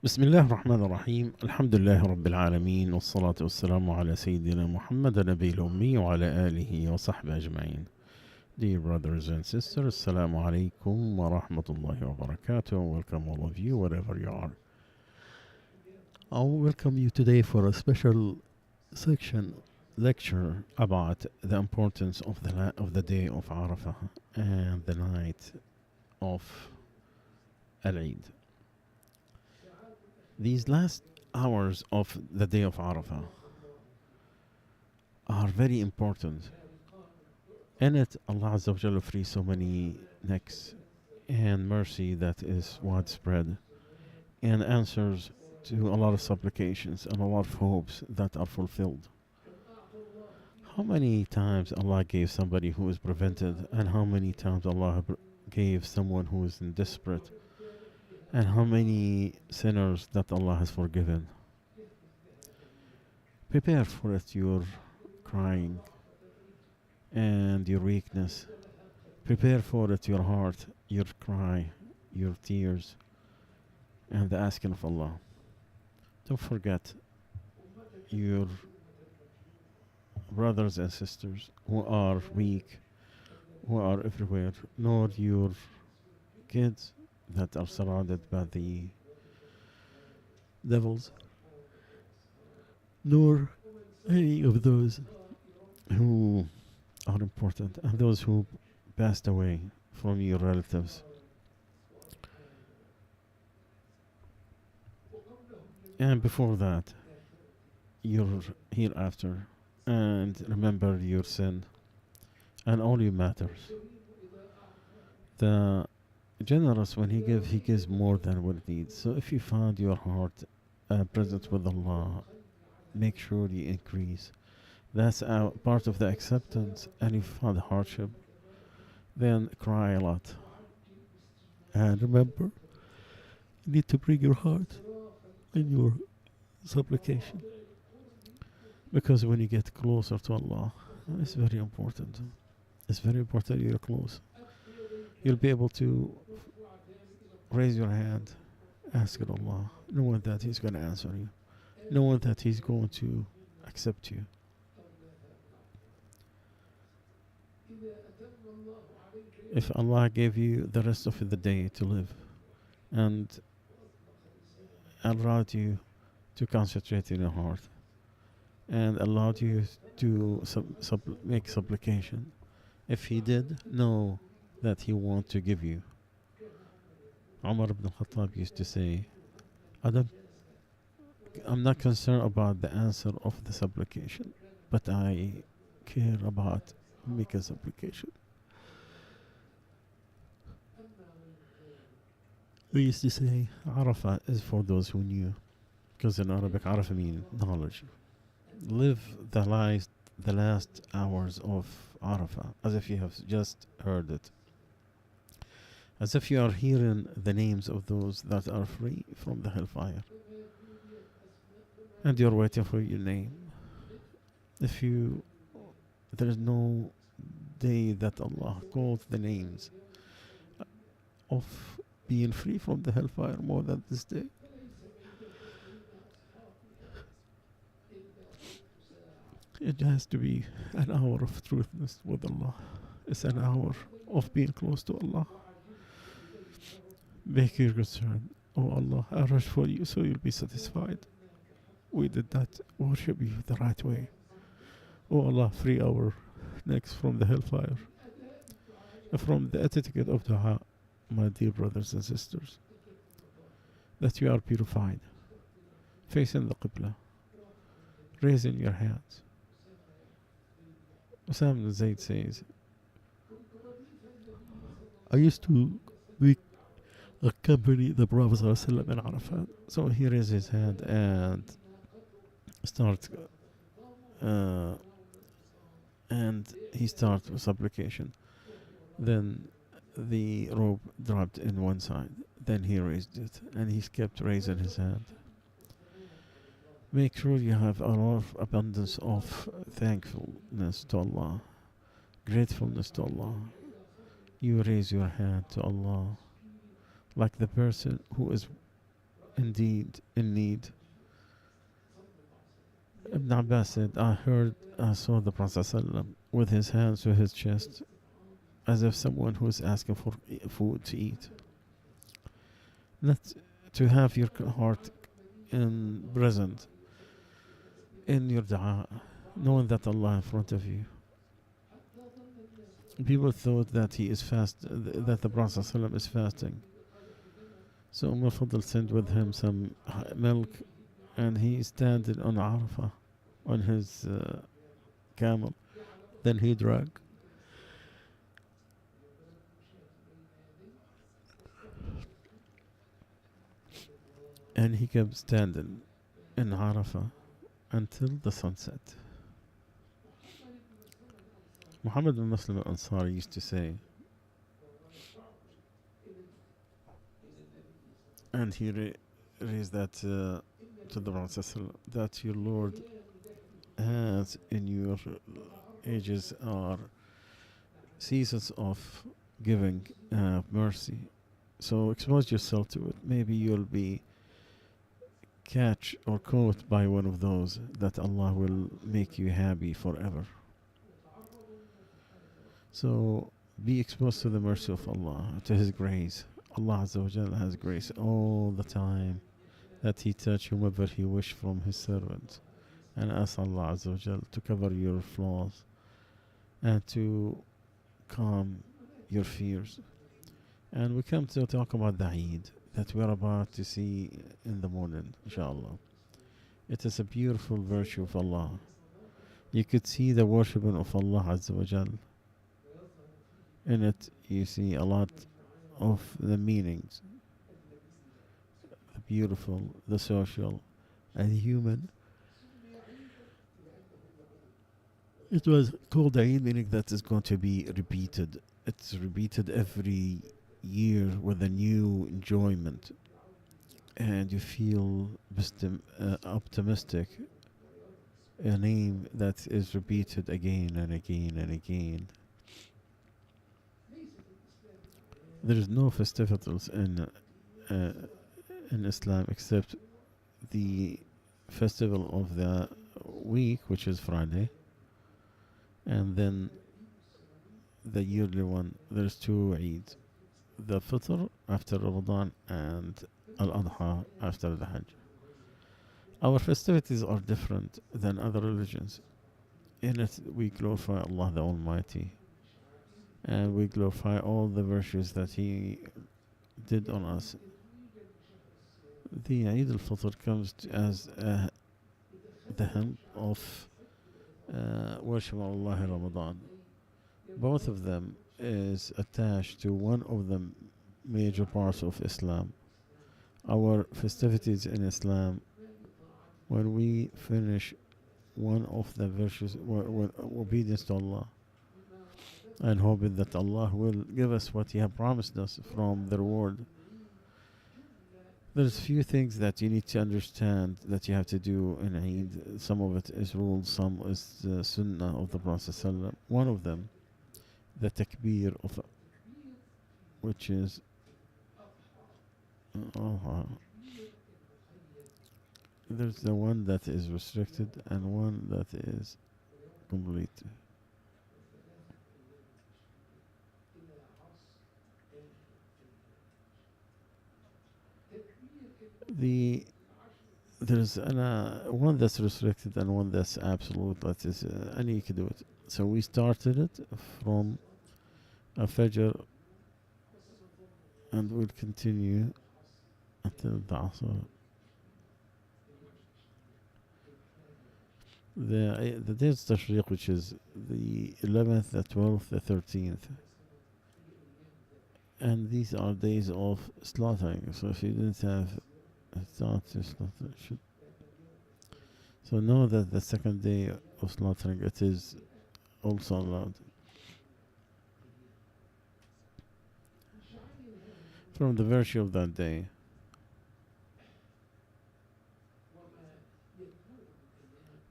بسم الله الرحمن الرحيم. الحمد لله رب العالمين، والصلاة والسلام على سيدنا محمد النبي الأمي وعلى آله وصحبه أجمعين. Dear brothers and sisters, Assalamu alaikum wa rahmatullahi wa barakatuh. Welcome all of you, wherever you are. I'll welcome you today for a special section lecture about the importance of the day of Arafah and the night of Al-Eid. These last hours of the day of Arafah are very important. In it, Allah Azza wa Jalla frees so many necks and mercy that is widespread and answers to a lot of supplications and a lot of hopes that are fulfilled. How many times Allah gave somebody who is prevented, and how many times Allah gave someone who is in desperate, and how many sinners that Allah has forgiven. Prepare for it, your crying and your weakness. Prepare for it, your heart, your cry, your tears, and the asking of Allah. Don't forget your brothers and sisters who are weak, who are everywhere, nor your kids that are surrounded by the devils, nor any of those who are important, and those who passed away from your relatives. And before that, your hereafter, and remember your sin, and all you matters. The generous, when he gives more than what he needs. So if you find your heart present with Allah, make sure you increase. That's part of the acceptance. And if you find hardship, then cry a lot. And remember, you need to bring your heart in your supplication. Because when you get closer to Allah, it's very important. It's very important you're close. You'll be able to raise your hand, ask Allah, knowing that He's going to answer you, knowing that He's going to accept you. If Allah gave you the rest of the day to live and allowed you to concentrate in your heart and allowed you to make supplication, if He did, know that He wants to give you. Umar ibn al-Khattab used to say, I'm not concerned about the answer of the supplication, but I care about making supplication. We used to say, Arafah is for those who knew, because in Arabic, Arafah means knowledge. Live the last hours of Arafah as if you have just heard it. As if you are hearing the names of those that are free from the hellfire. And you're waiting for your name. There is no day that Allah calls the names of being free from the hellfire more than this day. It has to be an hour of truthness with Allah. It's an hour of being close to Allah. Make your concern. Oh Allah, I rush for you so you'll be satisfied. We did that. Worship you the right way. Oh Allah, free our necks from the hellfire. From the etiquette of dua, my dear brothers and sisters, that you are purified, facing the Qibla, raising your hands. Usama bin Zayd says, I used to accompany the Prophet ﷺ in Arafat. So he raised his hand and starts with supplication. Then the rope dropped in one side. Then he raised it, and he kept raising his hand. Make sure you have a lot of abundance of thankfulness to Allah, gratefulness to Allah. You raise your hand to Allah like the person who is indeed in need. Ibn Abbas said, I saw the Prophet ﷺ with his hands to his chest, as if someone who is asking for food to eat. Not to have your heart present in your dua, knowing that Allah in front of you. People thought that he is that the Prophet ﷺ is fasting. So Fadl sent with him some milk, and he standing on Arafah on his camel. Then he drank. And he kept standing in Arafah until the sunset. Muhammad bin Muslim al-Ansari used to say, and he raised that to the Prophet ﷺ, that your Lord has in your ages are seasons of giving mercy. So expose yourself to it. Maybe you'll be catch or caught by one of those that Allah will make you happy forever. So be exposed to the mercy of Allah, to His grace. Allah Azza wa Jalla has grace all the time, that He touch whomever He wish from His servants. And ask Allah Azza wa Jalla to cover your flaws and to calm your fears. And we come to talk about the Eid that we are about to see in the morning, inshallah. It is a beautiful virtue of Allah. You could see the worshiping of Allah Azza wa Jal. In it, you see a lot of the meanings, the beautiful, the social, and human. It was called Eid, meaning that it's going to be repeated. It's repeated every year with a new enjoyment, and you feel optimistic. A name that is repeated again and again and again. There is no festivals in Islam except the festival of the week, which is Friday, and then the yearly one. There's two Eids: the Fitr after Ramadan and Al-Adha after the Hajj. Our festivities are different than other religions. In it, we glorify Allah the Almighty, and we glorify all the virtues that He did on us. The Eid al-Fitr comes as the help of worship Allah in Ramadan. Both of them is attached to one of the major parts of Islam. Our festivities in Islam, when we finish one of the virtues, obedience to Allah, and hoping that Allah will give us what He has promised us from the reward. There's few things that you need to understand that you have to do in Eid. Some of it is rules, some is the Sunnah of the Prophet ﷺ. One of them, the takbir of, which is there's the one that is restricted and one that is complete. There's one that's restricted and one that's absolute. That is, any you can do it. So we started it from a Fajr, and we'll continue until the Asr. The days of Tashriq, which is the 11th, the 12th, the 13th. And these are days of slaughtering. So if you didn't have a start to slaughter, so know that the second day of slaughtering, it is also allowed. From the virtue of that day,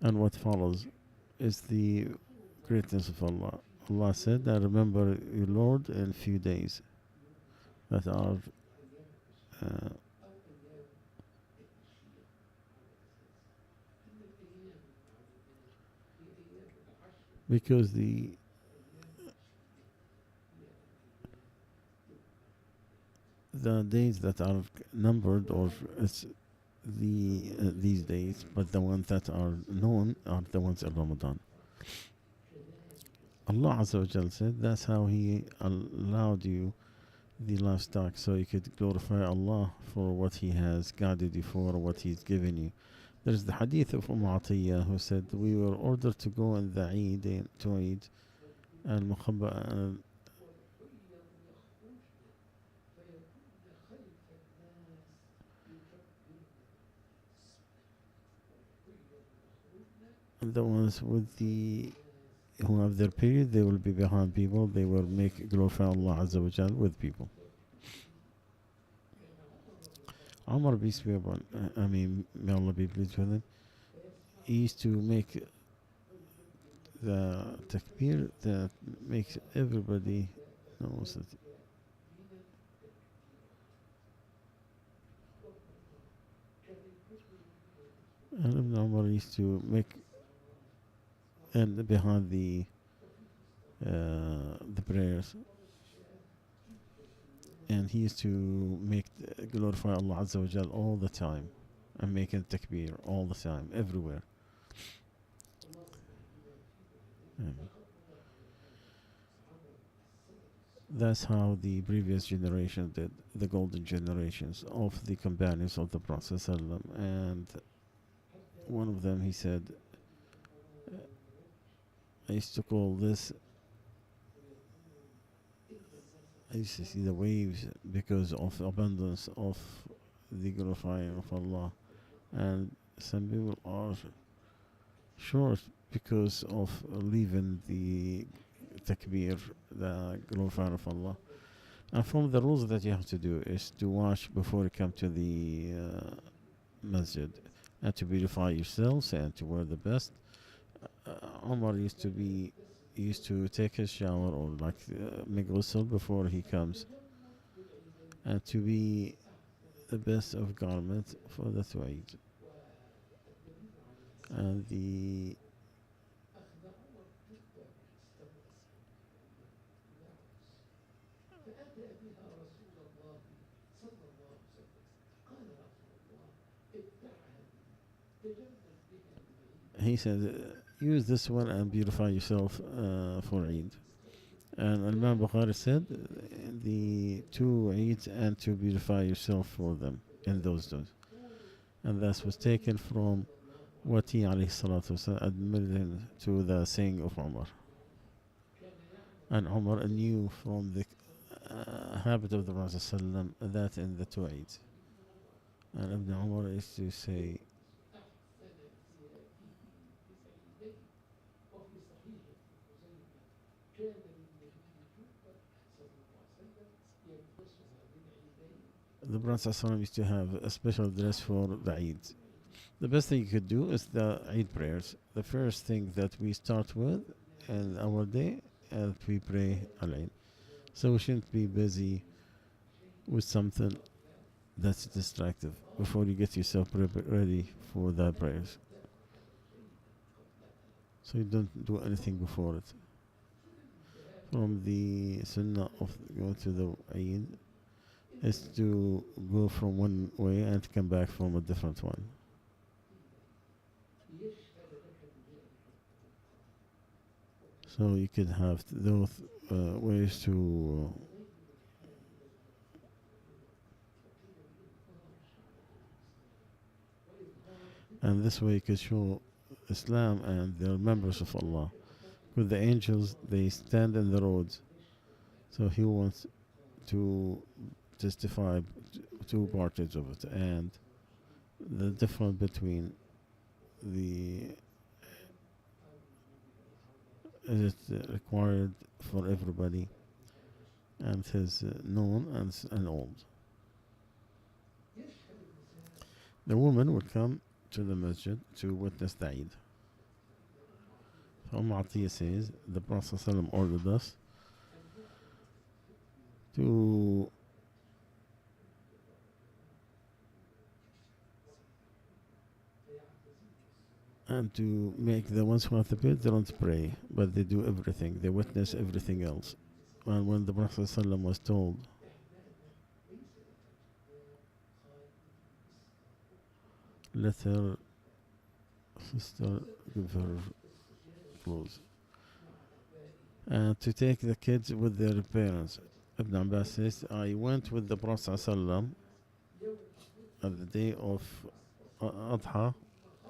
and what follows is the greatness of Allah. Allah said, I remember your Lord in few days that are uh, because the days that are numbered, or it's these days, but the ones that are known are the ones in Ramadan. Allah Azza wa Jal said that's how He allowed you the livestock, so you could glorify Allah for what He has guided you for, what He's given you. There's the hadith of Atiyah who said we were ordered to go in the Eid, to Eid al-Mukhabba, the ones with the who have their period, they will be behind people. They will make glorify Allah Azza wa Jal with people. Umar, peace be upon, may Allah be pleased with him, he used to make the takbir that makes everybody knows it. And Ibn Umar used to make, and behind the prayers, and he used to make glorify Allah Azza wa Jal all the time, and making takbir all the time, everywhere. That's how the previous generation did, the golden generations of the companions of the Prophet ﷺ. And one of them, he said, I used to call this, I used to see the waves because of abundance of the glorifying of Allah. And some people are short because of leaving the takbir, the glorifying of Allah. And from the rules that you have to do is to wash before you come to the masjid, and to beautify yourselves and to wear the best. Omar used to take his shower, or like make ghusl before he comes, and to be the best of garment for the Eid. And he said, use this one and beautify yourself for Eid. And Imam Bukhari said, the two Eids and to beautify yourself for them in those days. And that was taken from what he alayhi salatu wasallam admitted to the saying of Umar. And Umar knew from the habit of the Prophet sallam that in the two Eids. And Ibn Umar used to say, the Prophet ﷺ used to have a special dress for the Eid. The best thing you could do is the Eid prayers. The first thing that we start with in our day, and we pray Al-Eid. So we shouldn't be busy with something that's distractive before you get yourself ready for the prayers. So you don't do anything before it. From the sunnah of going to the Eid is to go from one way and come back from a different one. So you could have those ways to and this way you could show Islam and they're members of Allah. With the angels, they stand in the roads. So he wants to testify two parts of it, and the difference between the is it required for everybody, and it is known and old. The woman would come to the masjid to witness the Eid. Atiyah says the Prophet ﷺ ordered us to And to make the ones who are at the bed, they don't pray, but they do everything. They witness everything else. And when the Prophet ﷺ was told, let her sister give her clothes, and to take the kids with their parents. Ibn Abbas says, I went with the Prophet ﷺ at the day of Adha,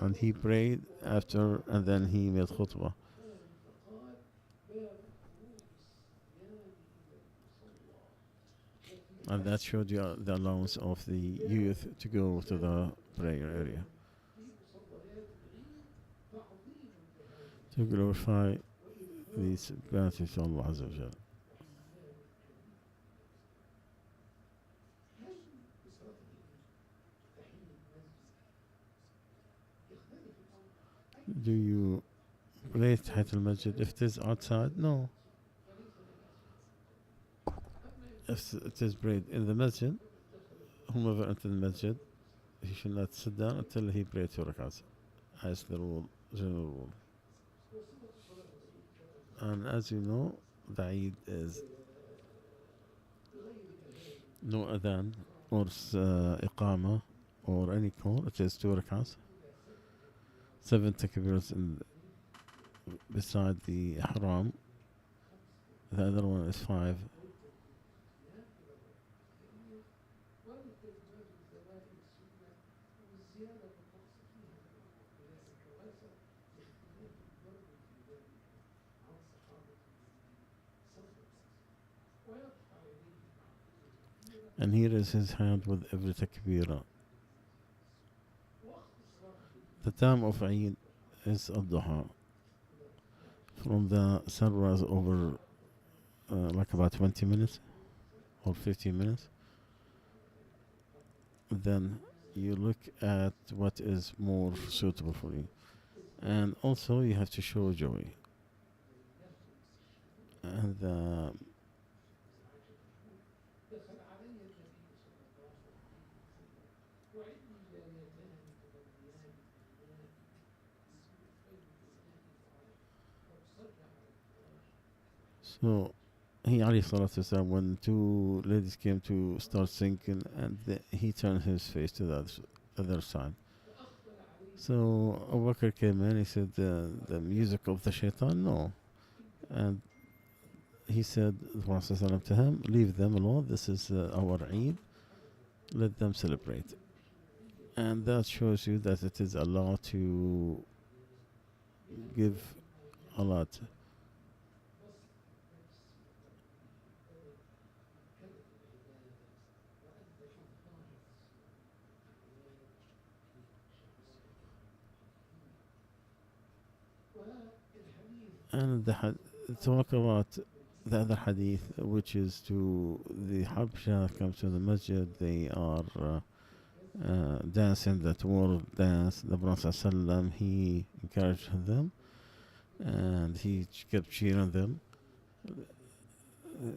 and he prayed after, and then he made khutbah. And that showed you the allowance of the youth to go to the prayer area to glorify these bounties to Allah Azza wa Jal. Do you pray Tahiyat al-Masjid if it is outside? No. If it is prayed in the Masjid, whomever enters the Masjid, he should not sit down until he prays 2 rakats, as the rule, general rule. And as you know, the Eid is no adhan or iqama or any call. It is 2 rakats, 7 takbirs beside the ihram. The other one is 5. And he raises his hand with every takbirah. The time of Eid is al-Duha. From the sunrise over like about 20 minutes or 15 minutes. Then you look at what is more suitable for you. And also you have to show joy. And so he alayhi salatu wasalam, when 2 ladies came to start singing, and he turned his face to the other side. So Abu Bakr came in, he said, the music of the shaitan? No. And he said, the Prophet ﷺ to him, leave them alone, this is our Eid, let them celebrate. And that shows you that it is allowed to give a lot. And talk about the other hadith, which is to the Habsha comes to the masjid, they are dancing that world dance. The Prophet ﷺ, he encouraged them and he kept cheering them.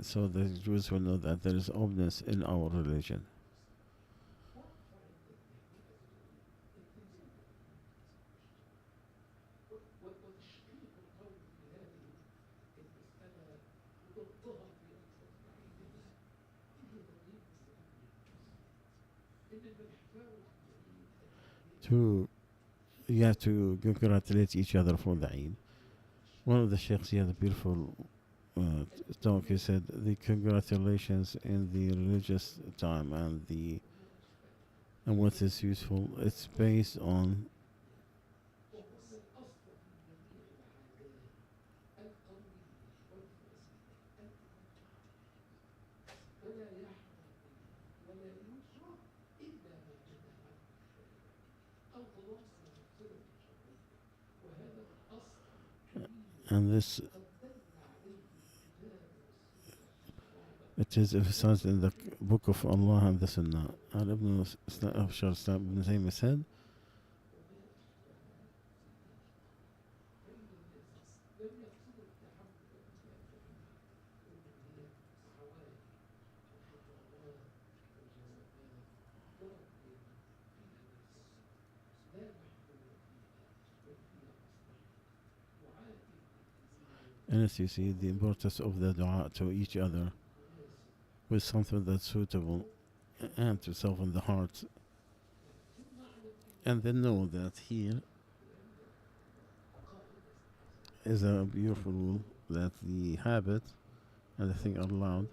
So the Jews will know that there is openness in our religion. You have to congratulate each other for the Eid. One of the sheikhs, he had a beautiful talk. He said the congratulations in the religious time and what is useful, it's based on and this it is emphasized in the book of Allah and the Sunnah. And Ibn Taymiyyah said, hence you see the importance of the dua to each other with something that's suitable and to soften the heart. And then know that here is a beautiful rule that the habit and the thing allowed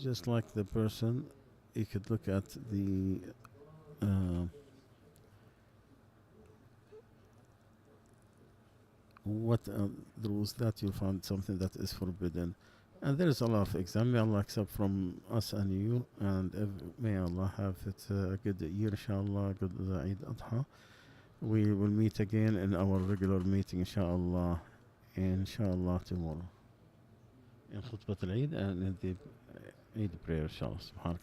just like the person, you could look at the what the rules that you'll find something that is forbidden, and there is a lot of exam. May Allah accept from us and you, and may Allah have it a good year, inshallah, good Eid Adha. We will meet again in our regular meeting, inshallah, tomorrow in khutbah al-Eid and in the Eid prayer, inshallah.